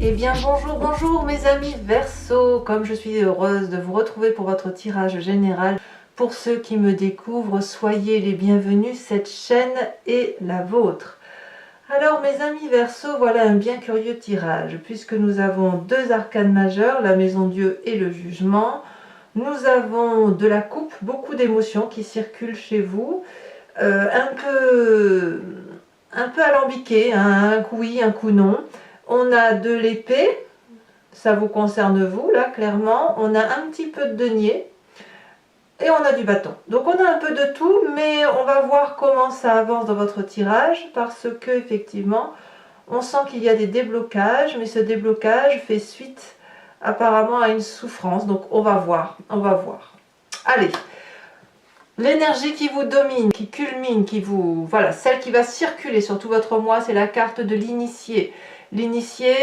Eh bien bonjour, bonjour mes amis Verseau, comme je suis heureuse de vous retrouver pour votre tirage général. Pour ceux qui me découvrent, soyez les bienvenus, cette chaîne est la vôtre. Alors mes amis Verseau, voilà un bien curieux tirage, puisque nous avons deux arcanes majeures, la maison Dieu et le jugement. Nous avons de la coupe, beaucoup d'émotions qui circulent chez vous, un peu alambiqué, hein, un coup oui, un coup non. On a de l'épée, ça vous concerne vous, là, clairement. On a un petit peu de denier et on a du bâton. Donc on a un peu de tout, mais on va voir comment ça avance dans votre tirage, parce que effectivement, on sent qu'il y a des déblocages, mais ce déblocage fait suite apparemment à une souffrance. Donc on va voir, on va voir. Allez, l'énergie qui vous domine, qui culmine, qui vous... Voilà, celle qui va circuler sur tout votre mois, c'est la carte de l'initié. L'initié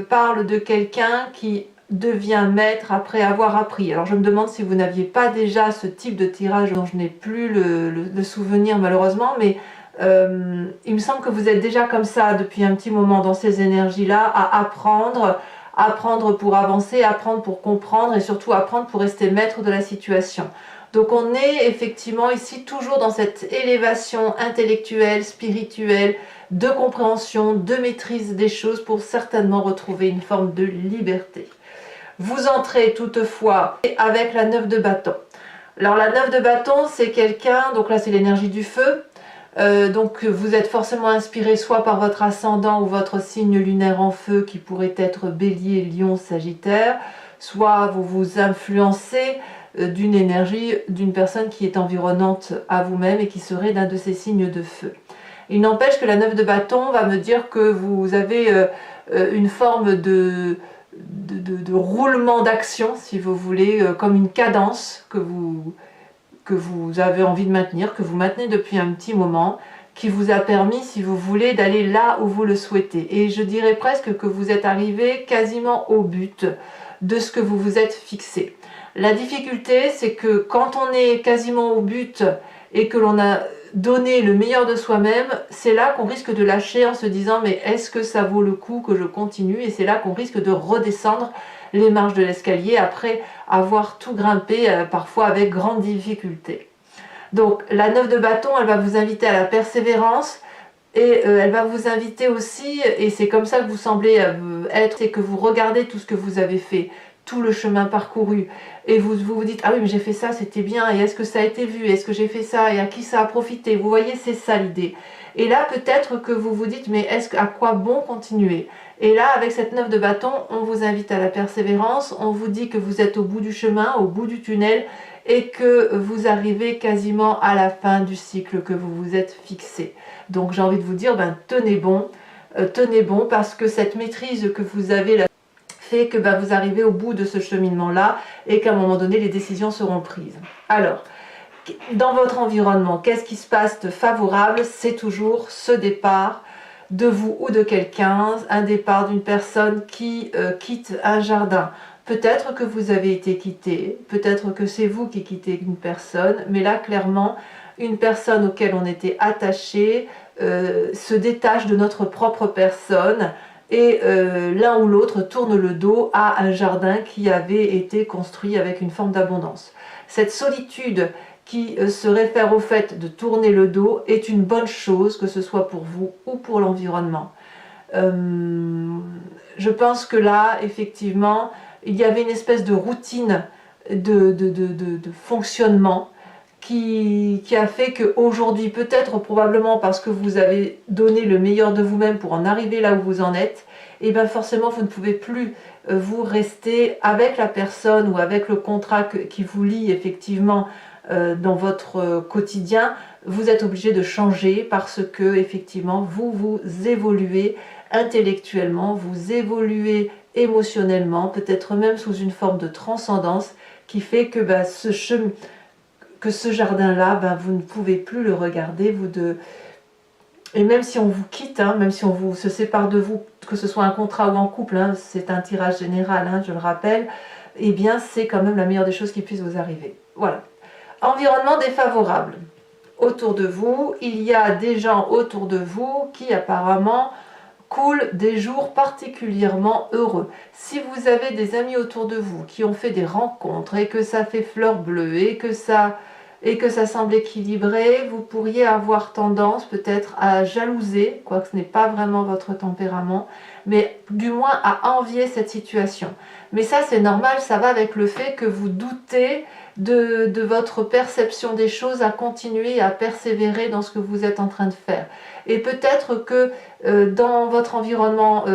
parle de quelqu'un qui devient maître après avoir appris. Alors je me demande si vous n'aviez pas déjà ce type de tirage dont je n'ai plus le souvenir malheureusement, mais il me semble que vous êtes déjà comme ça depuis un petit moment dans ces énergies-là, à apprendre, apprendre pour avancer, apprendre pour comprendre et surtout apprendre pour rester maître de la situation. Donc on est effectivement ici toujours dans cette élévation intellectuelle, spirituelle, de compréhension, de maîtrise des choses pour certainement retrouver une forme de liberté. Vous entrez toutefois avec la 9 de bâton. Alors la 9 de bâton, c'est quelqu'un, donc là c'est l'énergie du feu, donc vous êtes forcément inspiré soit par votre ascendant ou votre signe lunaire en feu qui pourrait être Bélier, Lion, Sagittaire, soit vous vous influencez d'une énergie d'une personne qui est environnante à vous-même et qui serait d'un de ces signes de feu. Il n'empêche que la 9 de bâton va me dire que vous avez une forme de roulement d'action, si vous voulez, comme une cadence que vous avez envie de maintenir, que vous maintenez depuis un petit moment, qui vous a permis, si vous voulez, d'aller là où vous le souhaitez. Et je dirais presque que vous êtes arrivé quasiment au but de ce que vous vous êtes fixé. La difficulté, c'est que quand on est quasiment au but et que l'on a donné le meilleur de soi-même, c'est là qu'on risque de lâcher en se disant mais est-ce que ça vaut le coup que je continue? Et c'est là qu'on risque de redescendre les marches de l'escalier après avoir tout grimpé, parfois avec grande difficulté. Donc la 9 de bâton, elle va vous inviter à la persévérance et elle va vous inviter aussi, et c'est comme ça que vous semblez être, c'est que vous regardez tout ce que vous avez fait, tout le chemin parcouru, et vous dites ah oui mais j'ai fait ça, c'était bien, et est-ce que ça a été vu, est-ce que j'ai fait ça, et à qui ça a profité, vous voyez, c'est ça l'idée. Et là peut-être que vous vous dites mais à quoi bon continuer? Et là avec cette 9 de bâton, on vous invite à la persévérance, on vous dit que vous êtes au bout du chemin, au bout du tunnel, et que vous arrivez quasiment à la fin du cycle que vous vous êtes fixé. Donc j'ai envie de vous dire, tenez bon parce que cette maîtrise que vous avez là fait que vous arrivez au bout de ce cheminement-là et qu'à un moment donné, les décisions seront prises. Alors, dans votre environnement, qu'est-ce qui se passe de favorable? C'est toujours ce départ de vous ou de quelqu'un, un départ d'une personne qui quitte un jardin. Peut-être que vous avez été quitté, peut-être que c'est vous qui quittez une personne, mais là, clairement, une personne auquel on était attaché se détache de notre propre personne et l'un ou l'autre tourne le dos à un jardin qui avait été construit avec une forme d'abondance. Cette solitude qui se réfère au fait de tourner le dos est une bonne chose, que ce soit pour vous ou pour l'environnement. Je pense que là, effectivement, il y avait une espèce de routine de fonctionnement qui a fait qu'aujourd'hui, peut-être probablement parce que vous avez donné le meilleur de vous-même pour en arriver là où vous en êtes, et bien forcément vous ne pouvez plus vous rester avec la personne ou avec le contrat qui vous lie effectivement dans votre quotidien. Vous êtes obligé de changer parce que effectivement vous évoluez intellectuellement, vous évoluez émotionnellement, peut-être même sous une forme de transcendance qui fait que ce jardin-là, vous ne pouvez plus le regarder, et même si on vous quitte, même si on se sépare de vous, que ce soit un contrat ou en couple, c'est un tirage général, je le rappelle, eh bien c'est quand même la meilleure des choses qui puisse vous arriver. Voilà. Environnement défavorable. Autour de vous, il y a des gens autour de vous qui apparemment coulent des jours particulièrement heureux. Si vous avez des amis autour de vous qui ont fait des rencontres et que ça fait fleur bleue et que ça semble équilibré, vous pourriez avoir tendance peut-être à jalouser, quoique ce n'est pas vraiment votre tempérament, mais du moins à envier cette situation. Mais ça c'est normal, ça va avec le fait que vous doutez de votre perception des choses, à continuer à persévérer dans ce que vous êtes en train de faire. Et peut-être que dans votre environnement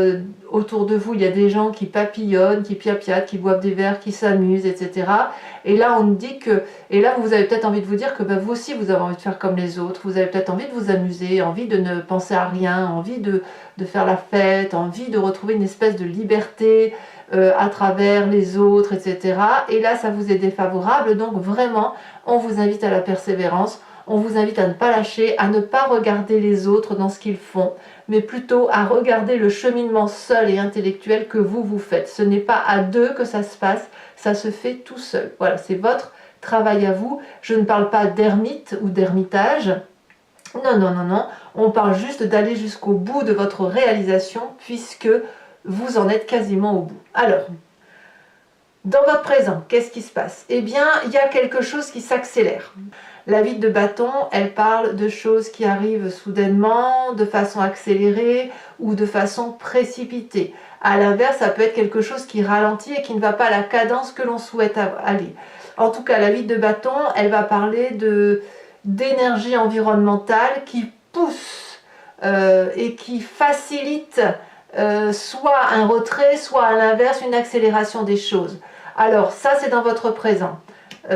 autour de vous, il y a des gens qui papillonnent, qui piapiatent, qui boivent des verres, qui s'amusent, etc. Et là, on dit que, et là, vous avez peut-être envie de vous dire que ben, vous aussi, vous avez envie de faire comme les autres, vous avez peut-être envie de vous amuser, envie de ne penser à rien, envie de faire la fête, envie de retrouver une espèce de liberté à travers les autres, etc. Et là, ça vous est défavorable, donc vraiment, on vous invite à la persévérance. On vous invite à ne pas lâcher, à ne pas regarder les autres dans ce qu'ils font, mais plutôt à regarder le cheminement seul et intellectuel que vous faites. Ce n'est pas à deux que ça se passe, ça se fait tout seul. Voilà, c'est votre travail à vous. Je ne parle pas d'ermite ou d'ermitage. Non, non, non, non. On parle juste d'aller jusqu'au bout de votre réalisation puisque vous en êtes quasiment au bout. Alors, dans votre présent, qu'est-ce qui se passe? Eh bien, il y a quelque chose qui s'accélère. La 8 de bâton, elle parle de choses qui arrivent soudainement, de façon accélérée ou de façon précipitée. À l'inverse, ça peut être quelque chose qui ralentit et qui ne va pas à la cadence que l'on souhaite aller. En tout cas, la 8 de bâton, elle va parler d'énergie environnementale qui pousse et qui facilite soit un retrait, soit à l'inverse une accélération des choses. Alors ça, c'est dans votre présent.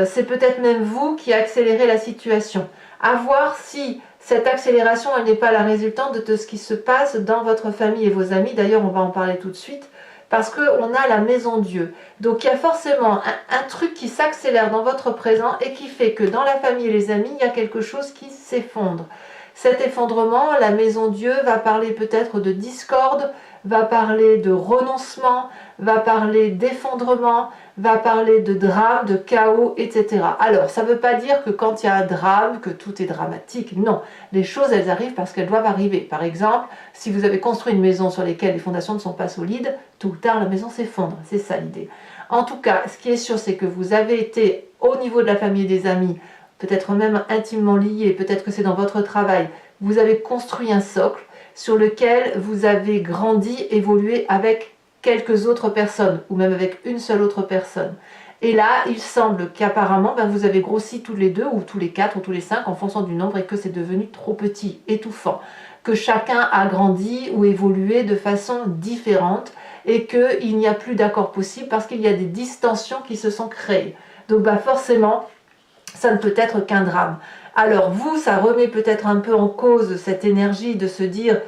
C'est peut-être même vous qui accélérez la situation. À voir si cette accélération, elle n'est pas la résultante de ce qui se passe dans votre famille et vos amis. D'ailleurs, on va en parler tout de suite, parce qu'on a la maison Dieu. Donc il y a forcément un truc qui s'accélère dans votre présent et qui fait que dans la famille et les amis, il y a quelque chose qui s'effondre. Cet effondrement, la maison Dieu va parler peut-être de discorde, va parler de renoncement, va parler d'effondrement, va parler de drame, de chaos, etc. Alors, ça ne veut pas dire que quand il y a un drame, que tout est dramatique. Non, les choses, elles arrivent parce qu'elles doivent arriver. Par exemple, si vous avez construit une maison sur laquelle les fondations ne sont pas solides, tôt ou tard, la maison s'effondre. C'est ça l'idée. En tout cas, ce qui est sûr, c'est que vous avez été au niveau de la famille et des amis, peut-être même intimement liés, peut-être que c'est dans votre travail, vous avez construit un socle sur lequel vous avez grandi, évolué avec quelques autres personnes, ou même avec une seule autre personne. Et là, il semble qu'apparemment, vous avez grossi tous les deux, ou tous les quatre, ou tous les cinq, en fonction du nombre, et que c'est devenu trop petit, étouffant. Que chacun a grandi ou évolué de façon différente, et qu'il n'y a plus d'accord possible, parce qu'il y a des distensions qui se sont créées. Donc forcément, ça ne peut être qu'un drame. Alors vous, ça remet peut-être un peu en cause cette énergie de se dire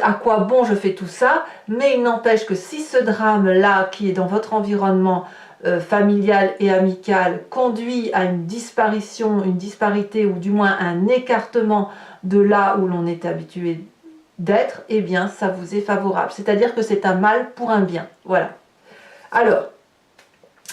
à quoi bon je fais tout ça, mais il n'empêche que si ce drame-là qui est dans votre environnement familial et amical conduit à une disparition, une disparité ou du moins un écartement de là où l'on est habitué d'être, eh bien ça vous est favorable. C'est-à-dire que c'est un mal pour un bien. Voilà. Alors,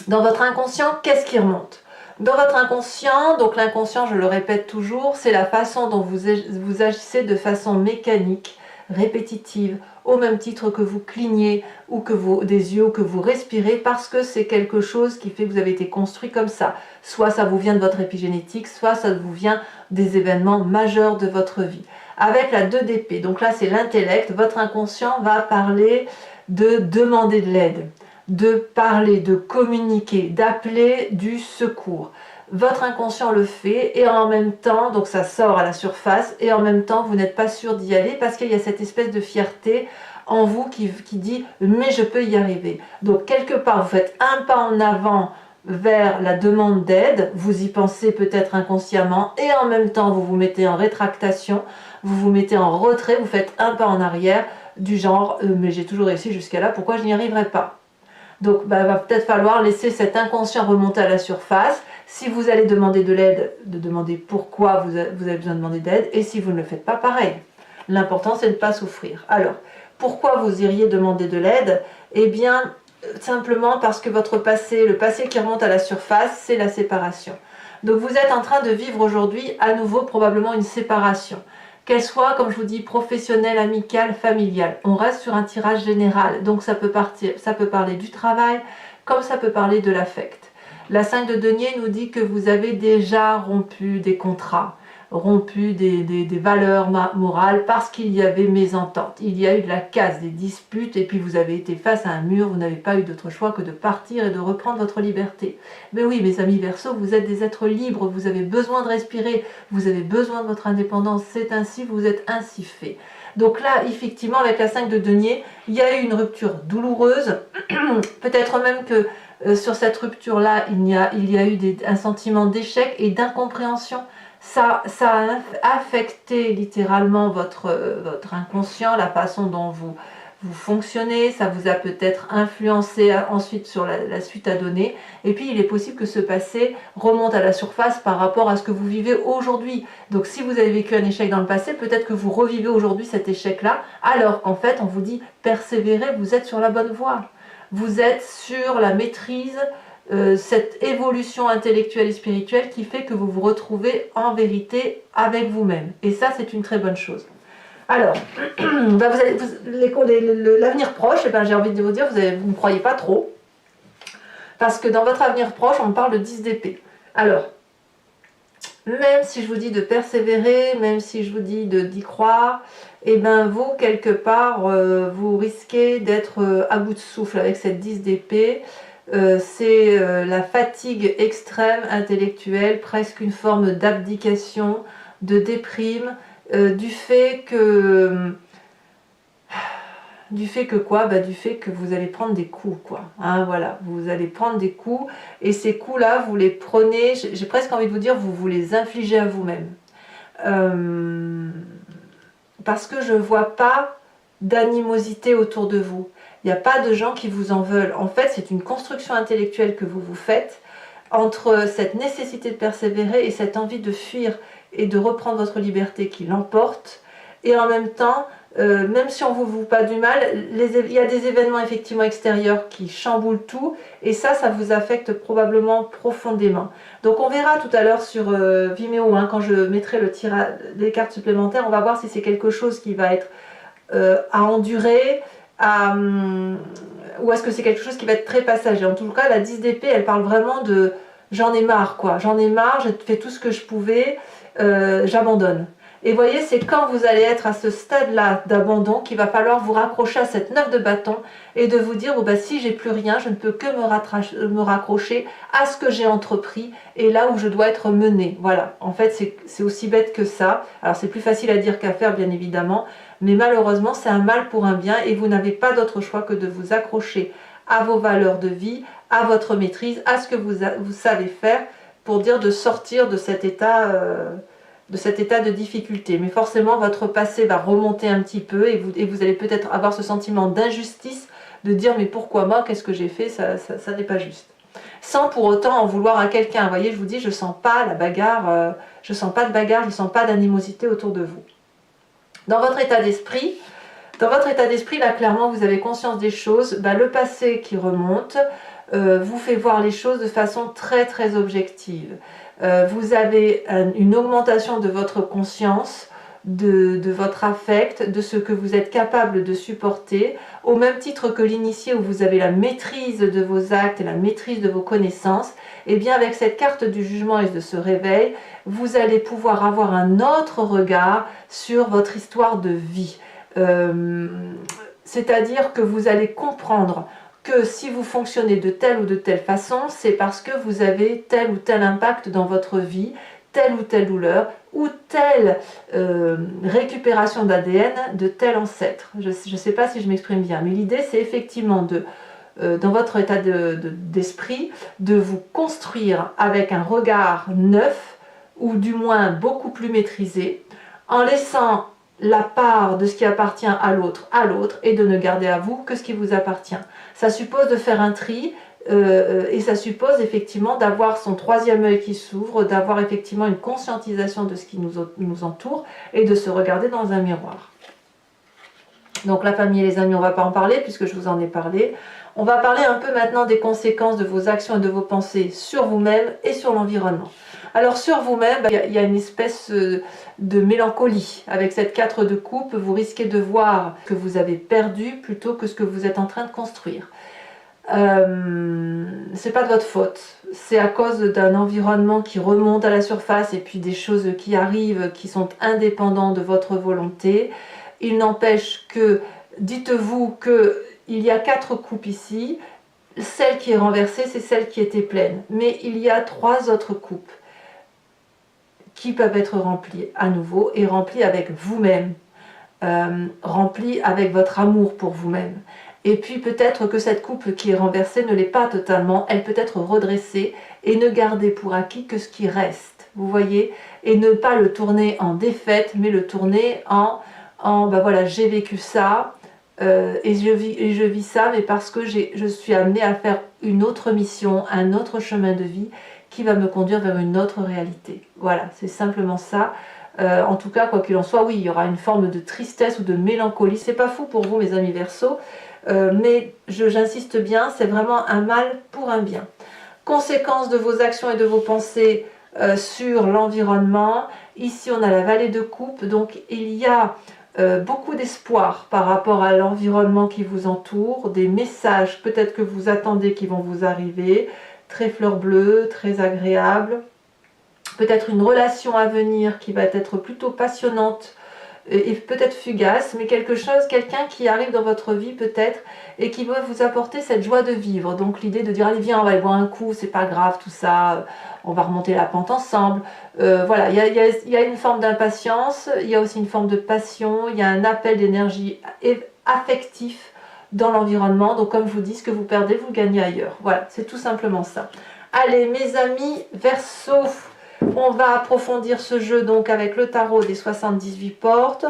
dans votre inconscient, qu'est-ce qui remonte ? Dans votre inconscient, donc l'inconscient, je le répète toujours, c'est la façon dont vous agissez de façon mécanique, répétitive, au même titre que vous clignez ou que des yeux, ou que vous respirez, parce que c'est quelque chose qui fait que vous avez été construit comme ça. Soit ça vous vient de votre épigénétique, soit ça vous vient des événements majeurs de votre vie. Avec la 2 d'épée, donc là c'est l'intellect, votre inconscient va parler de demander de l'aide, de parler, de communiquer, d'appeler du secours. Votre inconscient le fait et en même temps, donc ça sort à la surface et en même temps vous n'êtes pas sûr d'y aller parce qu'il y a cette espèce de fierté en vous qui dit « mais je peux y arriver ». Donc quelque part vous faites un pas en avant vers la demande d'aide, vous y pensez peut-être inconsciemment et en même temps vous vous mettez en rétractation, vous vous mettez en retrait, vous faites un pas en arrière du genre « mais j'ai toujours réussi jusqu'à là, pourquoi je n'y arriverai pas ?» Donc il va peut-être falloir laisser cet inconscient remonter à la surface. Si vous allez demander de l'aide, de demander pourquoi vous avez besoin de demander d'aide, et si vous ne le faites pas, pareil. L'important c'est de ne pas souffrir. Alors, pourquoi vous iriez demander de l'aide? Eh bien, simplement parce que votre passé, le passé qui remonte à la surface, c'est la séparation. Donc vous êtes en train de vivre aujourd'hui à nouveau probablement une séparation. qu'elle soit, comme je vous dis, professionnelle, amicale, familiale. On reste sur un tirage général, donc ça peut parler du travail, comme ça peut parler de l'affect. La 5 de denier nous dit que vous avez déjà rompu des contrats, rompu des valeurs morales parce qu'il y avait mésentente. Il y a eu de la casse, des disputes, et puis vous avez été face à un mur, vous n'avez pas eu d'autre choix que de partir et de reprendre votre liberté. Mais oui, mes amis Verseau, vous êtes des êtres libres, vous avez besoin de respirer, vous avez besoin de votre indépendance, c'est ainsi, vous êtes ainsi fait. Donc là, effectivement, avec la 5 de denier, il y a eu une rupture douloureuse, peut-être même que sur cette rupture-là, il y a eu un sentiment d'échec et d'incompréhension. Ça a affecté littéralement votre inconscient, la façon dont vous fonctionnez, ça vous a peut-être influencé ensuite sur la suite à donner, et puis il est possible que ce passé remonte à la surface par rapport à ce que vous vivez aujourd'hui. Donc si vous avez vécu un échec dans le passé, peut-être que vous revivez aujourd'hui cet échec-là, alors qu'en fait on vous dit persévérez, vous êtes sur la bonne voie. Vous êtes sur la maîtrise, cette évolution intellectuelle et spirituelle qui fait que vous vous retrouvez en vérité avec vous-même. Et ça, c'est une très bonne chose. Alors, l'avenir proche, eh ben, j'ai envie de vous dire, vous ne croyez pas trop. Parce que dans votre avenir proche, on parle de 10 d'épée. Alors, même si je vous dis de persévérer, même si je vous dis d'y croire, et ben vous, quelque part, vous risquez d'être à bout de souffle avec cette 10 d'épée. C'est la fatigue extrême intellectuelle, presque une forme d'abdication, de déprime, du fait que quoi, du fait que vous allez prendre des coups, quoi. Hein, voilà, vous allez prendre des coups, et ces coups-là, vous les prenez, j'ai presque envie de vous dire, vous les infligez à vous-même. Parce que je ne vois pas d'animosité autour de vous. Il n'y a pas de gens qui vous en veulent. En fait, c'est une construction intellectuelle que vous vous faites entre cette nécessité de persévérer et cette envie de fuir et de reprendre votre liberté qui l'emporte. Et en même temps, même si on ne vous voue pas du mal, il y a des événements effectivement extérieurs qui chamboulent tout, et ça vous affecte probablement profondément. Donc on verra tout à l'heure sur Vimeo, hein, quand je mettrai les cartes supplémentaires, on va voir si c'est quelque chose qui va être à endurer, ou est-ce que c'est quelque chose qui va être très passager. En tout cas, la 10 d'épée, elle parle vraiment de j'en ai marre, quoi. J'en ai marre, j'ai fait tout ce que je pouvais, j'abandonne. Et vous voyez, c'est quand vous allez être à ce stade-là d'abandon qu'il va falloir vous raccrocher à cette 9 de bâton et de vous dire, bon, bah, si j'ai plus rien, je ne peux que me raccrocher à ce que j'ai entrepris et là où je dois être menée. Voilà, en fait, c'est aussi bête que ça. Alors, c'est plus facile à dire qu'à faire, bien évidemment, mais malheureusement, c'est un mal pour un bien et vous n'avez pas d'autre choix que de vous accrocher à vos valeurs de vie, à votre maîtrise, à ce que vous savez faire pour dire de sortir de cet état de difficulté. Mais forcément, votre passé va remonter un petit peu et vous allez peut-être avoir ce sentiment d'injustice, de dire mais pourquoi moi, qu'est-ce que j'ai fait, ça n'est pas juste. Sans pour autant en vouloir à quelqu'un. Vous voyez, je vous dis, je sens pas la bagarre, je sens pas de bagarre, je sens pas d'animosité autour de vous. Dans votre état d'esprit, là, clairement, vous avez conscience des choses. Le passé qui remonte vous fait voir les choses de façon très, très objective. Vous avez une augmentation de votre conscience, de votre affect, de ce que vous êtes capable de supporter, au même titre que l'initié où vous avez la maîtrise de vos actes et la maîtrise de vos connaissances. Et bien avec cette carte du jugement et de ce réveil, vous allez pouvoir avoir un autre regard sur votre histoire de vie. C'est-à-dire que vous allez comprendre que si vous fonctionnez de telle ou de telle façon, c'est parce que vous avez tel ou tel impact dans votre vie, telle ou telle douleur, ou telle récupération d'ADN de tel ancêtre. Je ne sais pas si je m'exprime bien, mais l'idée c'est effectivement dans votre état d'esprit, de vous construire avec un regard neuf, ou du moins beaucoup plus maîtrisé, en laissant la part de ce qui appartient à l'autre, et de ne garder à vous que ce qui vous appartient. Ça suppose de faire un tri, et ça suppose effectivement d'avoir son troisième œil qui s'ouvre, d'avoir effectivement une conscientisation de ce qui nous entoure, et de se regarder dans un miroir. Donc la famille et les amis, on ne va pas en parler puisque je vous en ai parlé. On va parler un peu maintenant des conséquences de vos actions et de vos pensées sur vous-même et sur l'environnement. Alors sur vous-même, il y a une espèce de mélancolie. Avec cette 4 de coupe, vous risquez de voir ce que vous avez perdu plutôt que ce que vous êtes en train de construire. C'est pas de votre faute, c'est à cause d'un environnement qui remonte à la surface et puis des choses qui arrivent qui sont indépendantes de votre volonté. Il n'empêche que, dites-vous que il y a 4 coupes ici, celle qui est renversée c'est celle qui était pleine, mais il y a 3 autres coupes qui peuvent être remplies à nouveau et remplies avec vous-même, remplies avec votre amour pour vous-même. Et puis peut-être que cette coupe qui est renversée ne l'est pas totalement, elle peut être redressée et ne garder pour acquis que ce qui reste, vous voyez, et ne pas le tourner en défaite, mais le tourner en ben voilà, j'ai vécu ça, et je vis ça, mais parce que je suis amenée à faire une autre mission, un autre chemin de vie qui va me conduire vers une autre réalité. Voilà, c'est simplement ça. En tout cas, quoi qu'il en soit, oui, il y aura une forme de tristesse ou de mélancolie. C'est pas fou pour vous, mes amis Verseaux, mais j'insiste bien, c'est vraiment un mal pour un bien. Conséquence de vos actions et de vos pensées sur l'environnement. Ici, on a la vallée de coupe, donc il y a beaucoup d'espoir par rapport à l'environnement qui vous entoure, des messages peut-être que vous attendez qui vont vous arriver, très fleur bleue, très agréable, peut-être une relation à venir qui va être plutôt passionnante et peut-être fugace, mais quelqu'un qui arrive dans votre vie peut-être et qui va vous apporter cette joie de vivre. Donc l'idée de dire allez viens, on va aller boire un coup, c'est pas grave tout ça, on va remonter la pente ensemble. Voilà, il y a une forme d'impatience, il y a aussi une forme de passion, il y a un appel d'énergie affectif dans l'environnement. Donc comme je vous dis, ce que vous perdez, vous le gagnez ailleurs. Voilà, c'est tout simplement ça. Allez mes amis Verseaux, on va approfondir ce jeu donc avec le tarot des 78 portes.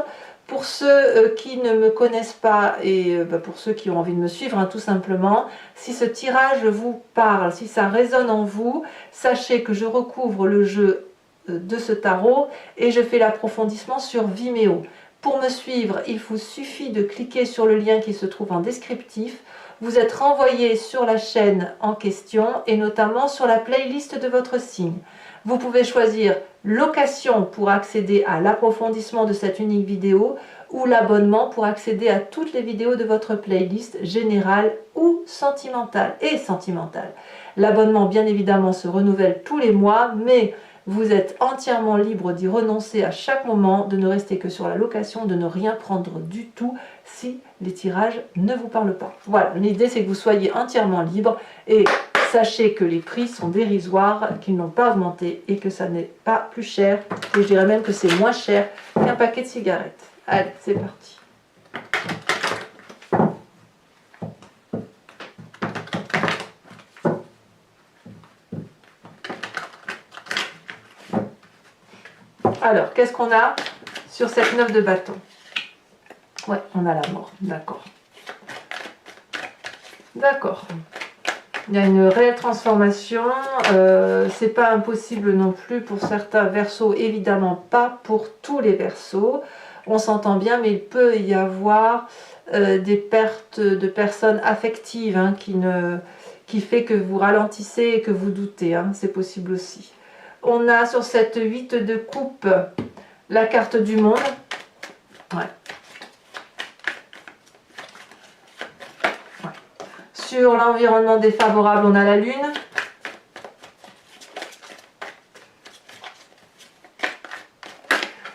Pour ceux qui ne me connaissent pas et pour ceux qui ont envie de me suivre, tout simplement, si ce tirage vous parle, si ça résonne en vous, sachez que je recouvre le jeu de ce tarot et je fais l'approfondissement sur Vimeo. Pour me suivre, il vous suffit de cliquer sur le lien qui se trouve en descriptif. Vous êtes renvoyé sur la chaîne en question et notamment sur la playlist de votre signe. Vous pouvez choisir location pour accéder à l'approfondissement de cette unique vidéo ou l'abonnement pour accéder à toutes les vidéos de votre playlist générale ou sentimentale et sentimentale. L'abonnement bien évidemment se renouvelle tous les mois, mais vous êtes entièrement libre d'y renoncer à chaque moment, de ne rester que sur la location, de ne rien prendre du tout si les tirages ne vous parlent pas. Voilà, l'idée c'est que vous soyez entièrement libre et sachez que les prix sont dérisoires, qu'ils n'ont pas augmenté et que ça n'est pas plus cher. Et je dirais même que c'est moins cher qu'un paquet de cigarettes. Allez, c'est parti. Alors, qu'est-ce qu'on a sur cette 9 de bâton? Ouais, on a la mort, d'accord. D'accord. Il y a une réelle transformation, c'est pas impossible non plus pour certains Verseaux, évidemment pas pour tous les Verseaux, on s'entend bien, mais il peut y avoir des pertes de personnes affectives qui fait que vous ralentissez et que vous doutez, c'est possible aussi. On a sur cette 8 de coupe la carte du monde, ouais. Sur l'environnement défavorable, on a la lune.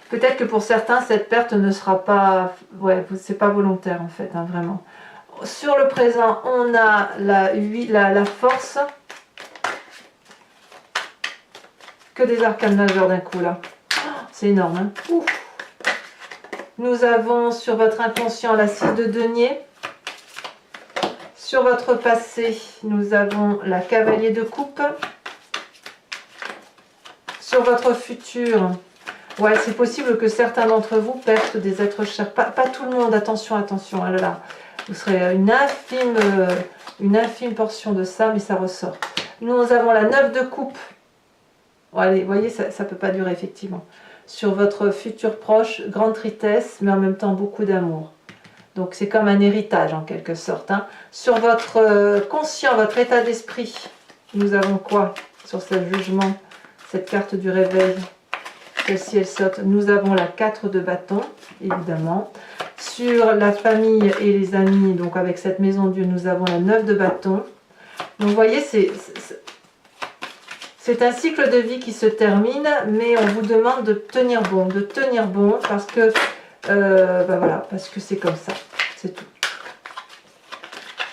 Peut-être que pour certains, cette perte ne sera pas... Ouais, c'est pas volontaire en fait, vraiment. Sur le présent, on a la force. Que des arcanes majeurs d'un coup là. C'est énorme, Ouf. Nous avons sur votre inconscient la 6 de denier. Sur votre passé, nous avons la cavalier de coupe. Sur votre futur, ouais, c'est possible que certains d'entre vous perdent des êtres chers. Pas tout le monde, attention, attention. Ah là là, vous serez une infime portion de ça, mais ça ressort. Nous avons la 9 de coupe. Bon, allez, vous voyez, ça ne peut pas durer, effectivement. Sur votre futur proche, grande tristesse, mais en même temps beaucoup d'amour. Donc c'est comme un héritage en quelque sorte. Sur votre conscient, votre état d'esprit, nous avons quoi sur ce jugement? cette carte du réveil, celle-ci elle saute. Nous avons la 4 de bâton, évidemment. Sur la famille et les amis, donc avec cette maison Dieu, nous avons la 9 de bâton. Donc vous voyez, c'est un cycle de vie qui se termine, mais on vous demande de tenir bon, parce que, voilà, parce que c'est comme ça, c'est tout.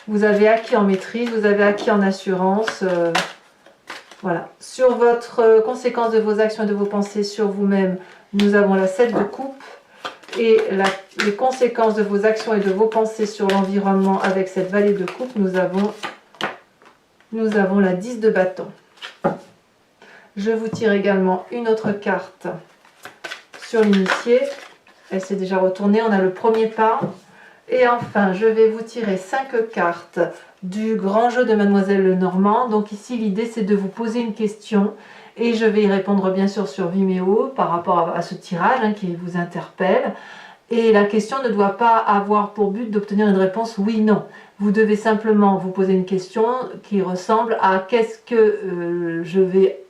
Vous avez acquis en maîtrise, vous avez acquis en assurance, voilà. Sur votre conséquence de vos actions et de vos pensées sur vous-même, nous avons la 7 de coupe, et les conséquences de vos actions et de vos pensées sur l'environnement avec cette vallée de coupe, nous avons la 10 de bâton. Je vous tire également une autre carte sur l'initié. Elle s'est déjà retournée, on a le premier pas. Et enfin, je vais vous tirer 5 cartes du grand jeu de Mademoiselle Lenormand. Donc ici, l'idée, c'est de vous poser une question. Et je vais y répondre bien sûr sur Vimeo par rapport à ce tirage qui vous interpelle. Et la question ne doit pas avoir pour but d'obtenir une réponse oui/non. Vous devez simplement vous poser une question qui ressemble à qu'est-ce que je vais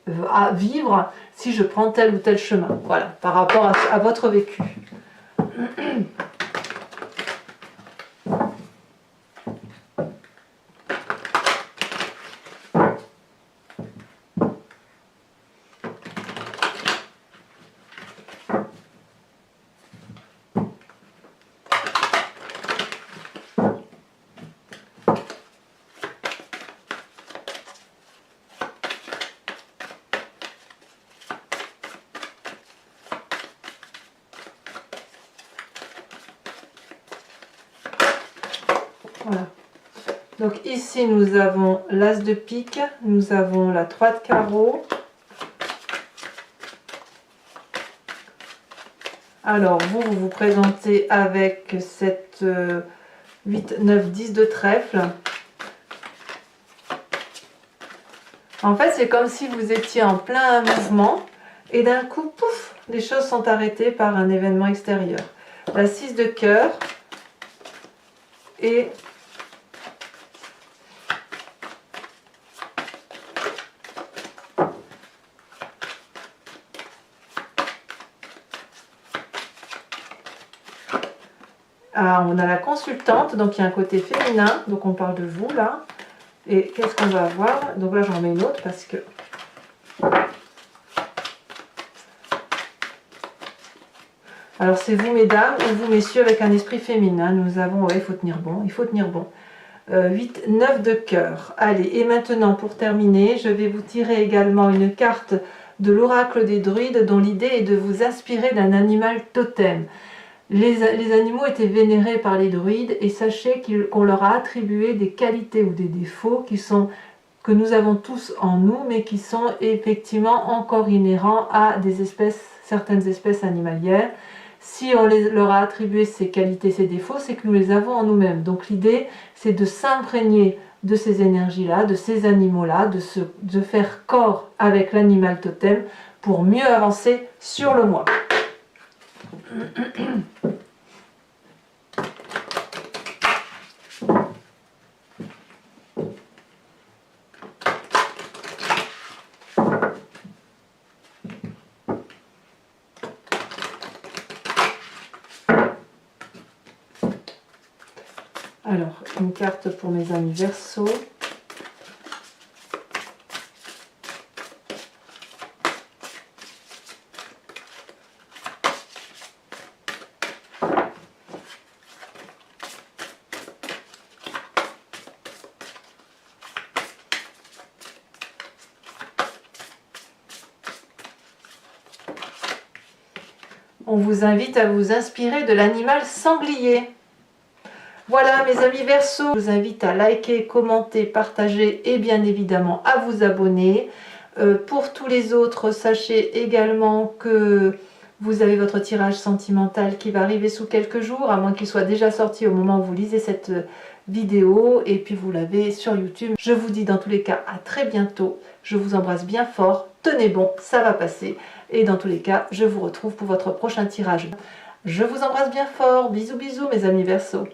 vivre si je prends tel ou tel chemin. Voilà, par rapport à votre vécu. Voilà. Donc ici nous avons l'as de pique, nous avons la 3 de carreau. Alors vous vous présentez avec cette 8, 9, 10 de trèfle. En fait c'est comme si vous étiez en plein mouvement et d'un coup, pouf, les choses sont arrêtées par un événement extérieur. La 6 de cœur et on a la consultante, donc il y a un côté féminin, donc on parle de vous là. Et qu'est-ce qu'on va avoir? Donc là j'en mets une autre parce que... Alors c'est vous mesdames ou vous messieurs avec un esprit féminin. Nous avons, ouais, il faut tenir bon, 8, 9 de cœur. Allez, et maintenant pour terminer, je vais vous tirer également une carte de l'oracle des druides dont l'idée est de vous inspirer d'un animal totem. Les animaux étaient vénérés par les druides et sachez qu'on leur a attribué des qualités ou des défauts que nous avons tous en nous, mais qui sont effectivement encore inhérents à certaines espèces animalières. Si on leur a attribué ces qualités, ces défauts, c'est que nous les avons en nous-mêmes. Donc l'idée, c'est de s'imprégner de ces énergies-là, de ces animaux-là, de faire corps avec l'animal totem pour mieux avancer sur le moi. Alors, une carte pour mes amis Verseau. On vous invite à vous inspirer de l'animal sanglier. Voilà mes amis Verseau, je vous invite à liker, commenter, partager et bien évidemment à vous abonner. Pour tous les autres, sachez également que vous avez votre tirage sentimental qui va arriver sous quelques jours, à moins qu'il soit déjà sorti au moment où vous lisez cette vidéo, et puis vous l'avez sur YouTube. Je vous dis dans tous les cas à très bientôt, je vous embrasse bien fort, tenez bon, ça va passer, et dans tous les cas, je vous retrouve pour votre prochain tirage. Je vous embrasse bien fort, bisous bisous mes amis Verseau.